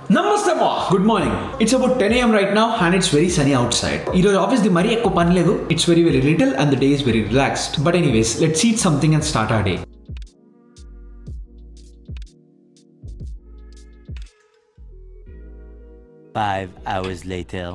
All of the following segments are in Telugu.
Namaste ma. Good morning. It's about 10 a.m. right now and it's very sunny outside. Ee office di mari ekko pani ledu. It's very little and the day is very relaxed. But anyways, let's eat something and start our day. Five hours later.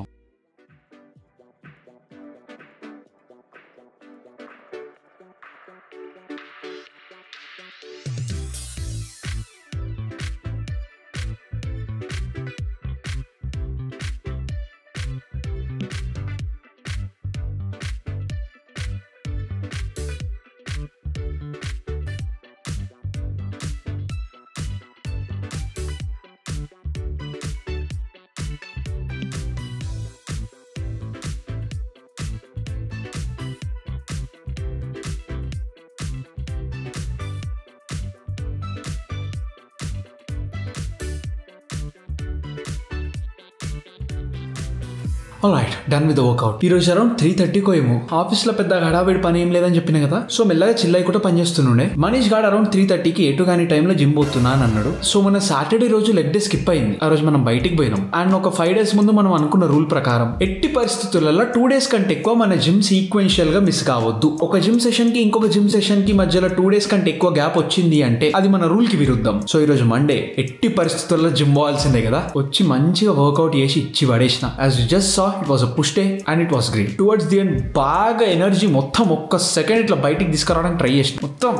Alright, done with the workout. ఈ రోజు అరౌండ్ 3:30 కో ఏమో ఆఫీస్ లో పెద్ద హడావిడి పని ఏం లేదని చెప్పిన కదా. సో మెల్లగా చిల్లై కూడా పని చేస్తుండే. మనీష్ గాడు అరౌండ్ 3:30కి ఎటు కాని టైంలో జిమ్ పోతున్నా అని అన్నాడు. సో మన సాటర్డే రోజు లెగ్ డే స్కిప్ అయింది. ఆ రోజు మనం బయటికి పోయినాం అండ్ ఒక 5 days ముందు మనం అనుకున్న రూల్ ప్రకారం ఎట్టి పరిస్థితులలో 2 days కంటే ఎక్కువ మన జిమ్ సీక్వెన్షియల్ గా మిస్ కావద్దు. ఒక జిమ్ సెషన్ కి ఇంకొక జిమ్ సెషన్ కి మధ్యలో 2 days కంటే ఎక్కువ గ్యాప్ వచ్చింది అంటే అది మన రూల్ కి విరుద్ధం. సో ఈ రోజు మండే ఎట్టి పరిస్థితుల్లో జిమ్ పోవాల్సిందే కదా. వచ్చి మంచిగా వర్కౌట్ చేసి ఇచ్చి పడేసిన. As you just saw it was a push day and it was great. Towards the end బాగా ఎనర్జీ మొత్తం ఒక్క సెకండ్ ఇట్లా బయటికి తీసుకురావడానికి ట్రై చేసిన. మొత్తం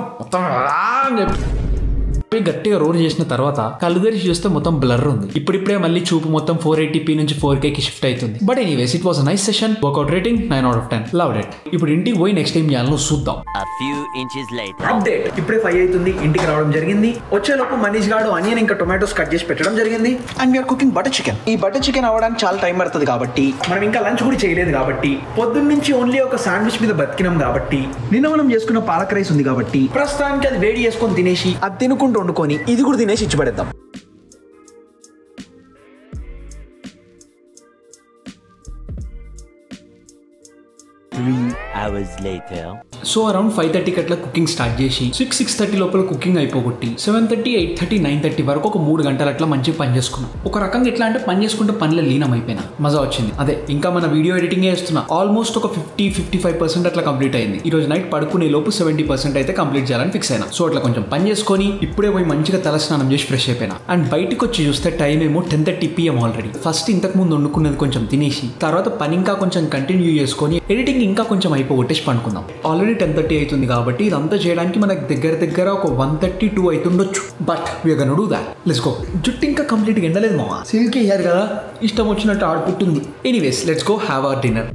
గట్టిగా రోల్ చేసిన తర్వాత కళ్ళు తెరిచి చూస్తే మొత్తం బ్లర్ ఉంది. ఇప్పుడిప్పుడే మళ్ళీ చూపు మొత్తం 480p నుంచి 4K కి షిఫ్ట్ అవుతుంది. But anyways it was a nice session. Workout rating 9 out of 10. Loved it. ఇప్పుడు ఇంటికి పోయి నెక్స్ట్ టైం చేయాలో చూద్దాం. అప్డేట్ ఇప్పుడే 5 అవుతుంది. ఇంటికి రావడం జరిగింది. వచ్చేలోపు మనీష్ గాడు ఆనియన్ ఇంకా టొమాటోస్ కట్ చేసి పెట్టడం జరిగింది. And we're cooking butter chicken. ఈ బటర్ చికెన్ అవ్వడానికి చాలా టైం పడుతుంది కాబట్టి మనం ఇంకా లంచ్ కూడా చేయలేదు కాబట్టి పొద్దున్న నుంచి ఓన్లీ ఒక శాండ్విచ్ మీద బతికినాం కాబట్టి నిన్న మనం చేసుకున్న పాలక్ రైస్ ఉంది కాబట్టి ప్రస్తుతానికి అది వేడి చేసుకొని తినేసి అది తినుకుంటూ వండుకొని ఇది కూడా తినేసి ఇచ్చి పడేద్దాం. సో అరౌండ్ 5:30 అట్లా కుకింగ్ స్టార్ట్ చేసి 6:30 లోపల కుకింగ్ అయిపోగొట్టి 7:30, 8:30, 9:30 వరకు ఒక 3 గంటలు అట్లా మంచిగా పని చేసుకున్నాం. ఒక రకంగా ఎట్లా అంటే పని చేసుకుంటే పనిలో లీనం అయిపోయినా మజా వచ్చింది. అదే ఇంకా మన వీడియో ఎడిటింగ్ చేస్తున్నా. ఆల్మోస్ట్ ఒక 50-55% అట్లా కంప్లీట్ అయింది. ఈ రోజు నైట్ పడుకునే లోపు 70% అయితే కంప్లీట్ చేయాలని ఫిక్స్ అయినా. సో అట్లా కొంచెం పని చేసుకొని ఇప్పుడే పోయి మంచిగా తలస్నానం చేసి ఫ్రెష్ అయిపోయినా. అండ్ బయటకు వచ్చి చూస్తే టైం ఏమో 10:30 PM ఆల్రెడీ. ఫస్ట్ ఇంతకు ముందు వండుకున్నది కొంచెం తినేసి తర్వాత పని ఇంకా కొంచెం కంటిన్యూ చేసుకొని ఎడిటింగ్ ఇంకా కొంచెం అయిపోగొట్టేసి పండుకుందాం. ఆల్రెడీ 10:30 అవుతుంది కాబట్టి ఇదంతా చేయడానికి మనకు దగ్గర ఒక 1:32 అవుతుండొచ్చు. But we're gonna do that. Let's go. జుట్టు ఇంకా కంప్లీట్గా ఎండలేదు మామ. సిల్క్ అయ్యారు కదా, ఇష్టం వచ్చినట్టు ఆడుకుంటుంది. Anyways let's go have our dinner.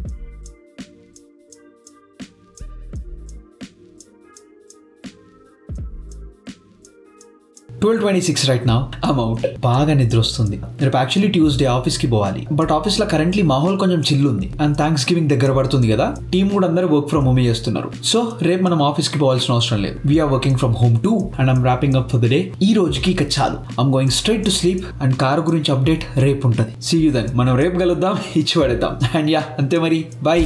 12:26 right now. I'm out. బాగా నిద్ర వస్తుంది. రేపు యాక్చువల్లీ ట్యూస్డే ఆఫీస్ కి పోవాలి. బట్ ఆఫీస్ లో కరెంట్లీ మాహోల్ కొంచెం చిల్ ఉంది అండ్ థ్యాంక్స్ గివింగ్ దగ్గర పడుతుంది కదా. టీమ్ కూడా అందరూ వర్క్ ఫ్రమ్ హోమ్ చేస్తున్నారు. సో రేపు మనం ఆఫీస్ కి పోవాల్సిన అవసరం లేదు. We're working from home too and I'm wrapping up for the day. ఈ రోజుకి ఇక చాలు. I'm going straight to sleep and car గురించి అప్డేట్ రేపు ఉంటుంది. See you then. మనం రేపు కలుద్దాం, ఇచ్చి పడేద్దాం. అండ్ యా అంతే మరి. బాయ్.